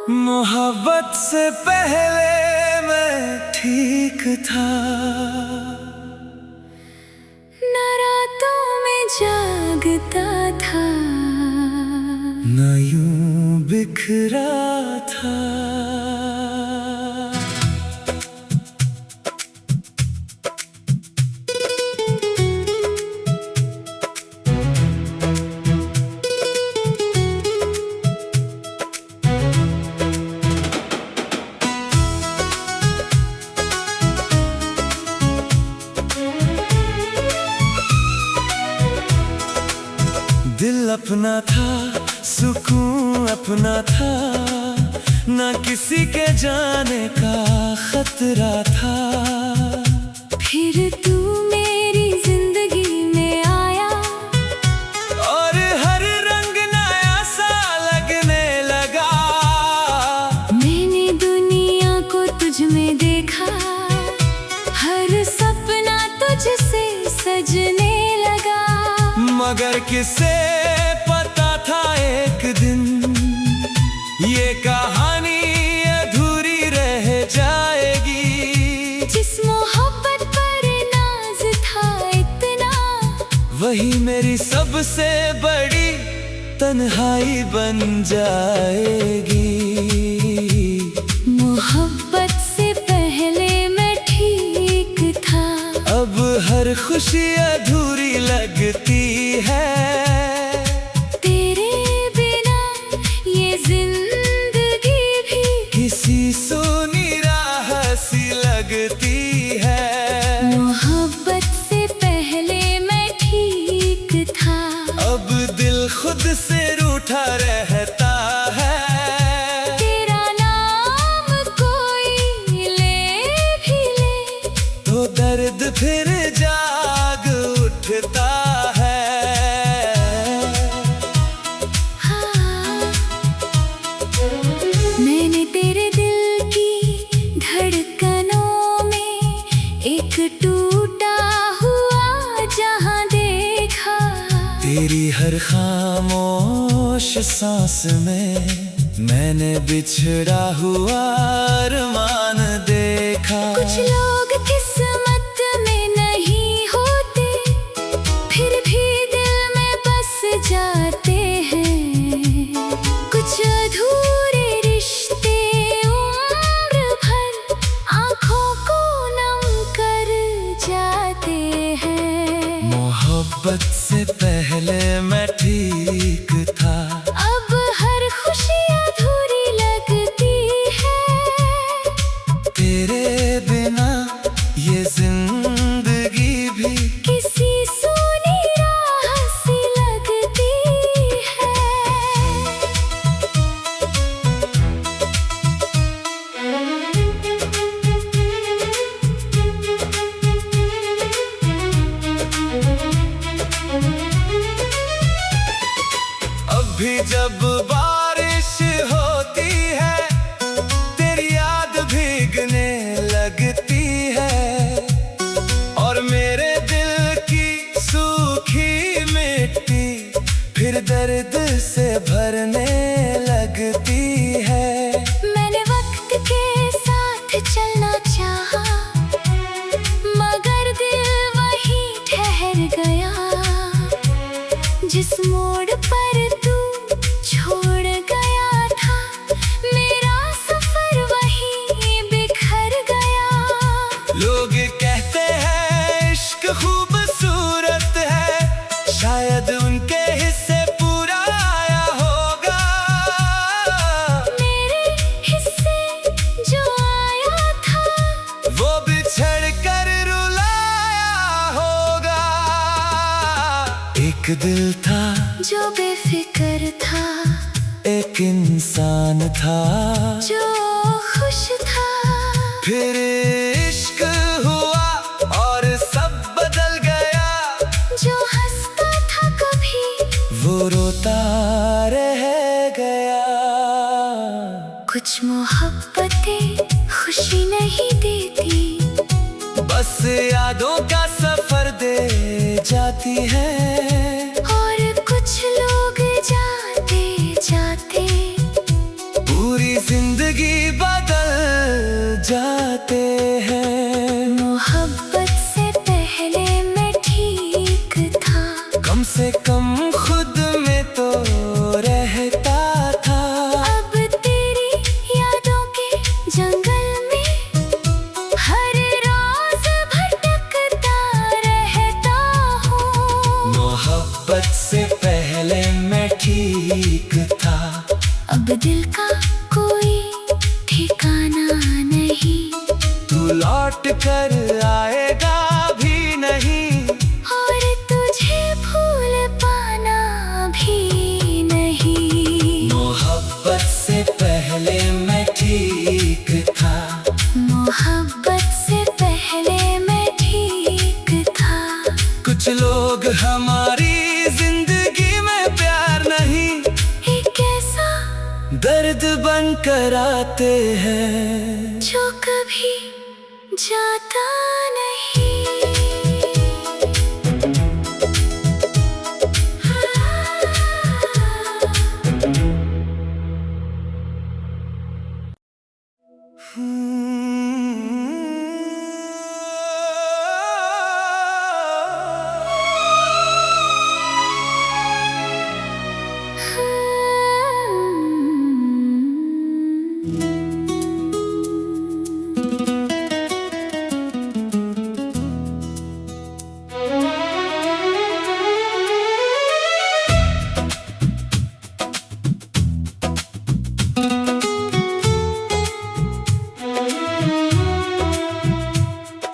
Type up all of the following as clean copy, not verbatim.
मोहब्बत से पहले मैं ठीक था, न रातों में जागता था, न यूं बिखरा था। दिल अपना था, सुकून अपना था, ना किसी के जाने का खतरा था। फिर तू मेरी जिंदगी में आया और हर रंग नया सा लगने लगा। मैंने दुनिया को तुझ में देखा, हर सपना तुझसे सजने लगा। मगर किसे पता था एक दिन ये कहानी अधूरी रह जाएगी। जिस मोहब्बत पर नाज था इतना, वही मेरी सबसे बड़ी तन्हाई बन जाएगी। मोहब्बत से पहले मैं ठीक था, अब हर खुशी अधूरी लगती है। तेरे बिना ये जिंदगी भी किसी सूनी राह सी लगती है। मोहब्बत से पहले मैं ठीक था, अब दिल खुद से रूठा रहता है। तेरा नाम कोई ले भी ले तो दर्द फिर जाग उठता है। हाँ, मैंने तेरे दिल की धड़कनों में एक टूटा हुआ जहां देखा। तेरी हर खामोश सांस में मैंने बिछड़ा हुआ अरमान देखा। कुछ लोग किस्मत में नहीं होते, फिर भी दिल में बस जाते हैं। कुछ अधूरे रिश्ते उम्र भर आंखों को नम कर जाते हैं। मोहब्बत से पहले मैं ठीक था, अब हर खुशी अधूरी लगती है। तेरे बिना ये जिंदगी भी किसी सूनी राह सी लगती है। अब भी जब बारिश होती है, तेरी याद भीगने लगती है। और मेरे दिल की सूखी मिट्टी फिर दर्द से भरने लगती है। मैंने वक्त के साथ चलना चाहा, मगर दिल वहीं ठहर गया। जिस मोड़ पर तू छोड़ गया था, मेरा सफर वहीं बिखर गया। लोग कहते हैं इश्क खूबसूरत है, शायद उनके हिस्से पूरा आया होगा। मेरे हिस्से जो आया था, वो बिछड़ कर रुलाया होगा। एक दिल था जो बेफिक्र था, एक इंसान था जो खुश था। फिर इश्क हुआ और सब बदल गया। जो हंसता था कभी, वो रोता रह गया। कुछ मोहब्बतें खुशी नहीं देती, बस यादों का सफर दे जाती है। और कुछ लोग जाते जाते पूरी जिंदगी बदल जाते हैं। मोहब्बत से पहले मैं ठीक था, कम से कम खुद में तो रहता था। अब तेरी यादों के जंगल में हर रोज भटकता रहता हूँ। मोहब्बत से पहले मैं ठीक था, अब दिल का कोई ठिकाना नहीं। तू लौट कर आएगा भी नहीं, और तुझे भूल पाना भी नहीं। मोहब्बत से पहले मैं ठीक था। मोहब्बत से पहले मैं ठीक था। कुछ लोग हमारी जिंदगी में प्यार नहीं, एक ऐसा दर्द बन कर आते हैं जो कभी जाता नहीं।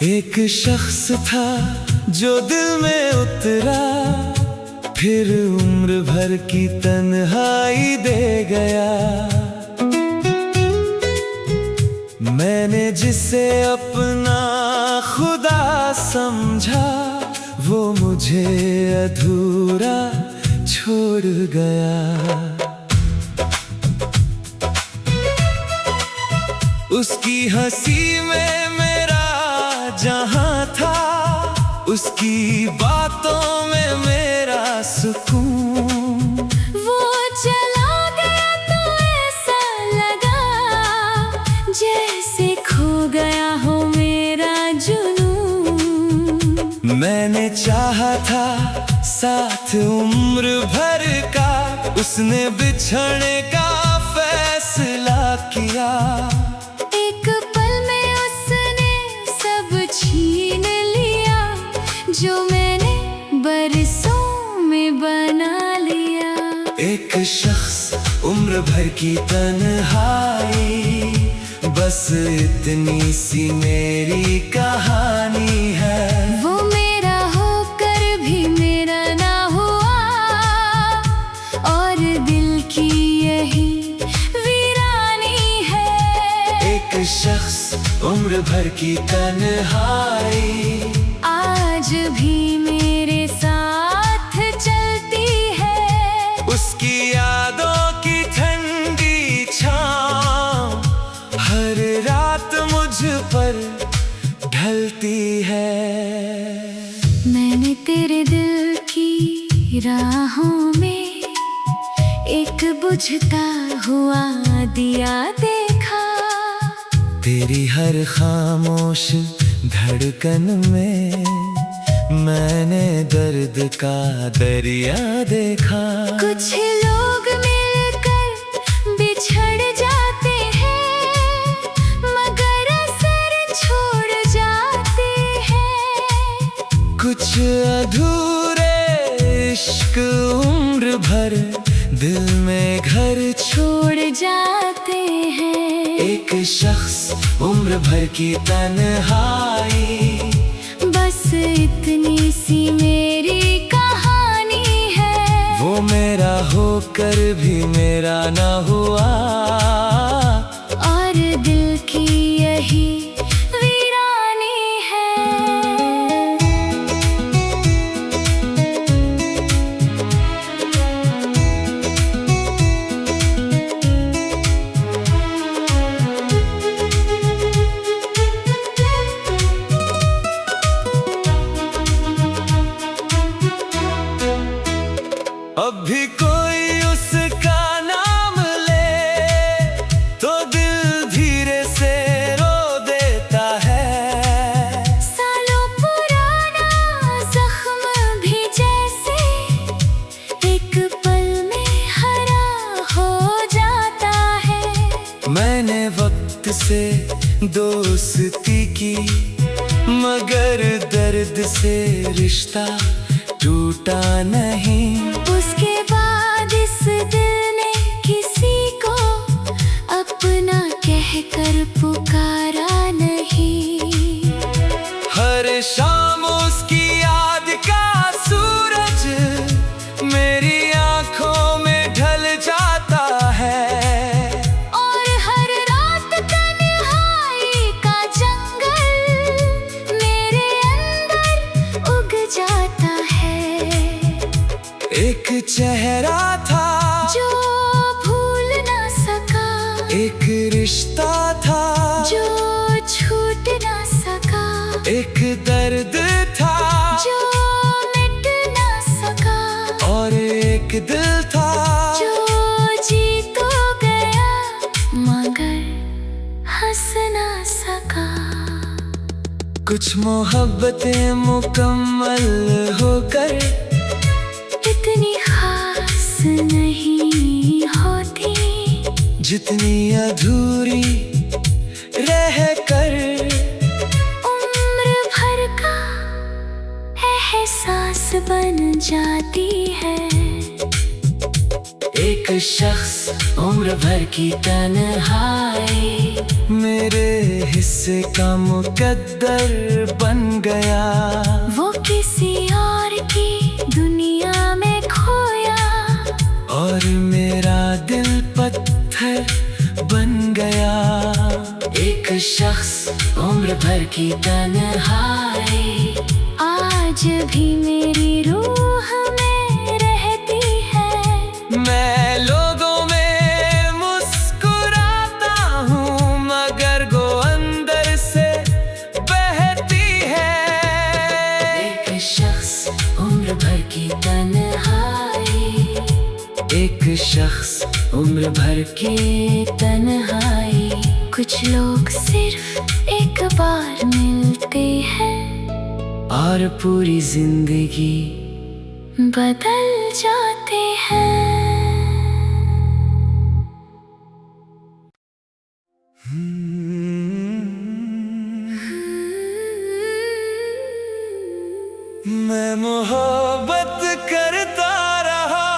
एक शख्स था जो दिल में उतरा, फिर उम्र भर की तन्हाई दे गया। मैंने जिसे अपना खुदा समझा, वो मुझे अधूरा छोड़ गया। उसकी हंसी में मेरा जहां था, उसकी बातों में मेरा सुकून। वो चला गया तो ऐसा लगा जैसे खो गया हो मेरा जुनून। मैंने चाहा था साथ उम्र भर का, उसने बिछड़ने का फैसला किया। एक पल में उसने सब छीन लिया, जो मैंने बरसों में बना लिया। एक शख्स उम्र भर की तन्हाई, बस इतनी सी मेरी कहानी है। वो मेरा होकर भी मेरा ना हुआ, और दिल की यही वीरानी है। एक शख्स उम्र भर की तन्हाई, आज भी मेरे साथ चलती है। उसकी यादों की ठंडी छाँव हर रात मुझ पर ढलती है। मैंने तेरे दिल की राहों में एक बुझता हुआ दिया देखा। तेरी हर खामोश धड़कन में मैंने दर्द का दरिया देखा। कुछ लोग मिलकर बिछड़ जाते हैं, मगर असर छोड़ जाते हैं। कुछ अधूरे इश्क उम्र भर दिल में घर छोड़ जाते हैं। एक शख्स उम्र भर की तन्हाई, बस इतनी सी मेरी कहानी है। वो मेरा होकर भी मेरा ना हुआ, और दिल की यही वीरानी है। दोस्ती की, मगर दर्द से रिश्ता टूटा नहीं। उसके बाद इस दिल ने किसी को अपना कहकर पुकारा नहीं। हर शाम उसकी याद का सूरज मेरी आंखों में ढल जाता है, और हर रात तन्हाई का जंगल मेरे अंदर उग जाता है। एक चेहरा था जो भूल ना सका, एक रिश्ता था जो छूट ना सका, एक दर्द था जो मिट ना सका, और एक दिल था जो जी तो गया मगर हंस ना सका। कुछ मोहब्बतें मुकम्मल होकर इतनी खास नहीं होती, जितनी अधूरी रह कर उम्र भर का एहसास बन जाती है। एक शख्स, उम्र भर की तन्हाई, मेरे हिस्से का मुकद्दर बन गया। वो किसी और की दुनिया में खोया, और मेरा दिल पत्थर बन गया। एक शख्स, उम्र भर की तन्हाई, आज भी मेरी रूह में रहती है। मैं लोगों में मुस्कुराता हूँ, मगर वो अंदर से बहती है। एक शख्स, उम्र भर की तन्हाई, एक शख्स, उम्र भर की तन्हाई। कुछ लोग सिर्फ एक बार मिलते हैं और पूरी जिंदगी बदल जाते हैं। मैं मोहब्बत करता रहा,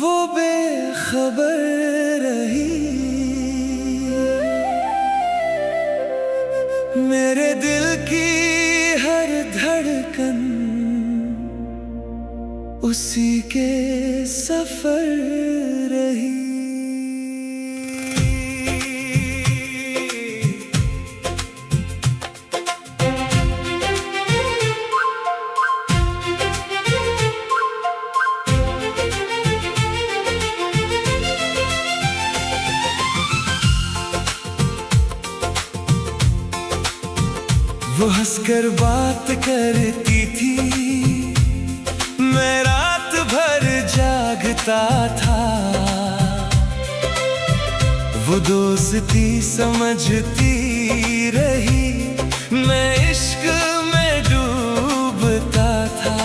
वो बेखबर रही। मेरे दिल की हर धड़कन उसी के सफर रही। वो हंसकर बात करती थी, मैं रात भर जागता था। वो दोस्ती समझती रही, मैं इश्क में डूबता था।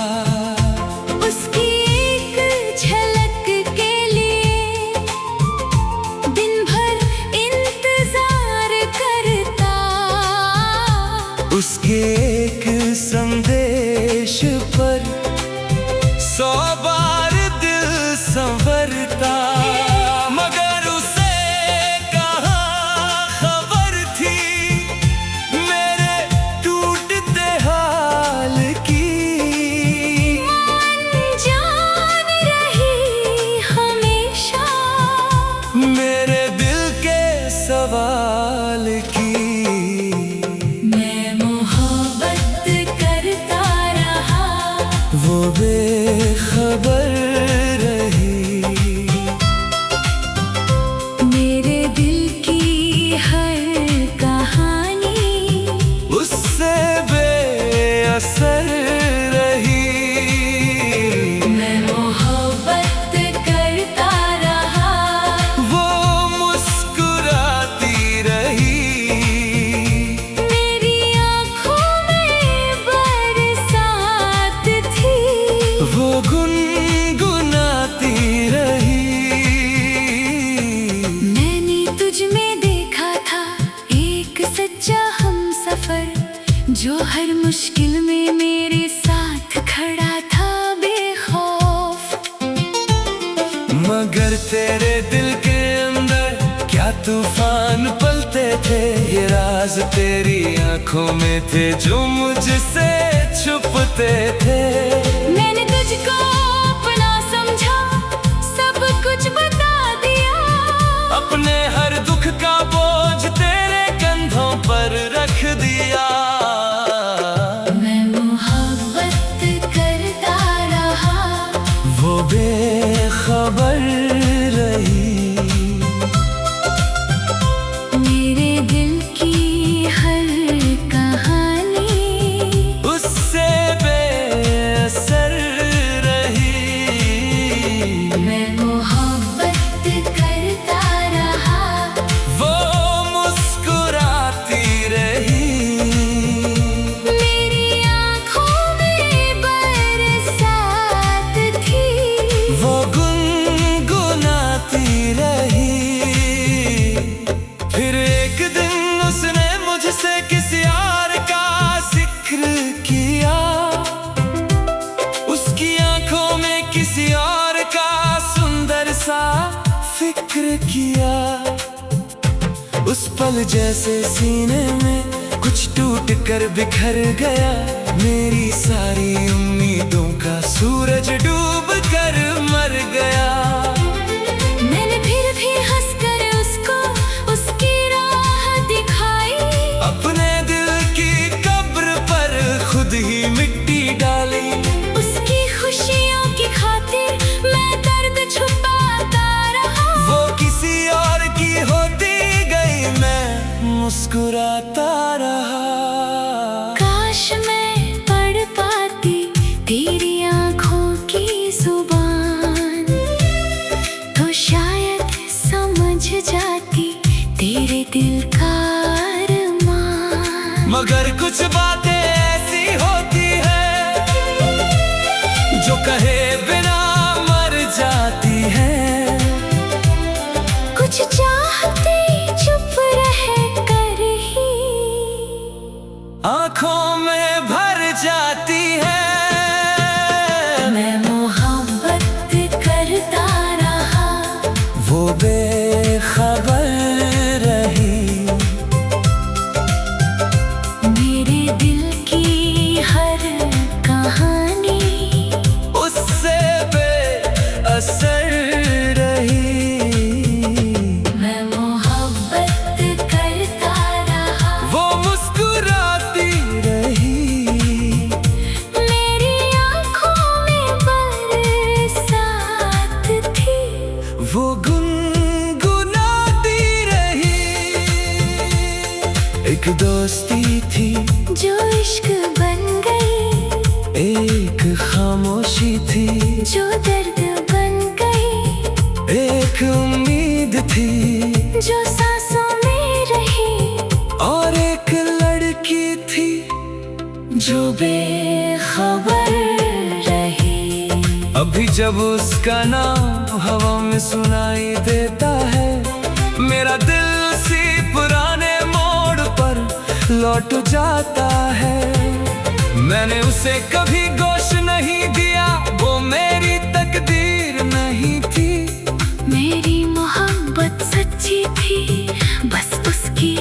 उसकी एक झलक के लिए दिन भर इंतजार करता, उसके एक संदेश पर 100 बार दिल संवरता। मगर उसे कहाँ खबर थी मेरे टूटते हाल की। जान रही हमेशा मेरे दिल के सवाल की। मैं मोहब्बत सफर जो हर मुश्किल में मेरे साथ खड़ा था बेखौफ। मगर तेरे दिल के अंदर क्या तूफान पलते थे, ये राज तेरी आंखों में थे जो मुझसे छुपते थे। मैंने तुझको अपना समझा, सब कुछ बता दिया, अपने हर दुख का बोझ तेरे कंधों पर रख दिया। मैं मोहब्बत करता रहा, वो बेखबर रही, मेरे दिल की हर कहानी उससे बेअसर रही। मैं मोहब्बत करता रहा, वो मुस्कुराती रही, मेरी आँखों में बरसात थी, वो गुनगुनाती रही। फिर एक दिन उसने मुझसे किसी और का जिक्र किया, उसकी आंखों में किसी और का सुंदर सा फिक्र किया। उस पल जैसे सीने में कुछ टूट कर बिखर गया, मेरी सारी उम्मीदों का सूरज डूब कर मर गया। मैंने फिर भी हंसकर उसको उसकी राह दिखाई, अपने दिल की कब्र पर खुद ही मिट्टी डाली, उसकी खुशियों की खातिर मैं दर्द छुपाता रहा। वो किसी और की होती गई, मैं मुस्कुराता रहा। काश मैं पढ़ पाती तेरी आँखों की जुबान, तो शायद समझ जाती तेरे दिल का अरमान। मगर कुछ बातें ऐसी होती है जो कहे बिना मर जाती है, कुछ चाहते चुप रह कर ही आंखों में भर जाती है। मैं मोहब्बत करता रहा, वो बेखबर रही, मेरे दिल की हर कहानी उससे बेअसर रही। मैं मोहब्बत करता रहा, वो मुस्कुराती रही, मेरी आँखों में बरसात थी, वो गुनगुनाती रही। एक दोस्ती थी जो इश्क बन गई, एक खामोशी थी जो दर्द बन गई, एक उम्मीद थी जो सांसों में रही, और एक लड़की थी जो बेखबर रही। अभी जब उसका नाम हवा में सुनाई देता है, मेरा दिल सी पुराने मोड़ पर लौट जाता है। मैंने उसे कभी गोश नहीं दिया, वो मेरी तकदीर नहीं थी। मेरी मोहब्बत सच्ची थी, बस उसकी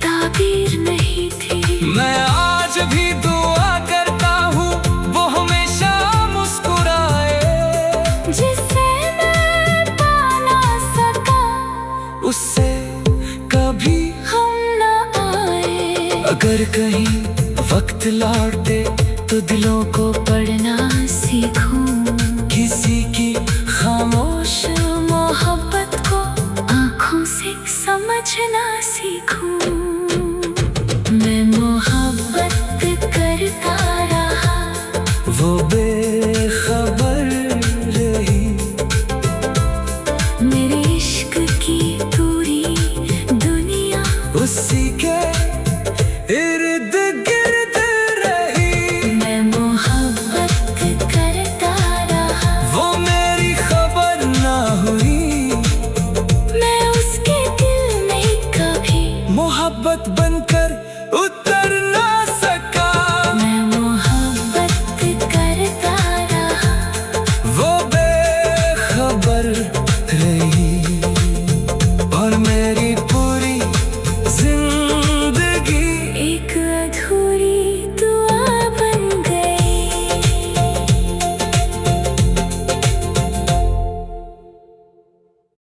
ताबीर नहीं थी। मैं आज भी दुआ करता हूँ वो हमेशा मुस्कुराए, जिसे मैं पा ना सका, उससे कभी हम न आए। अगर कहीं वक्त लौटे तो दिलों को पढ़ना सीखूं, किसी की खामोश मोहब्बत को आँखों से समझना सीखूं। मैं मोहब्बत करता रहा, वो बेखबर रही, मेरे इश्क की पूरी दुनिया उसी के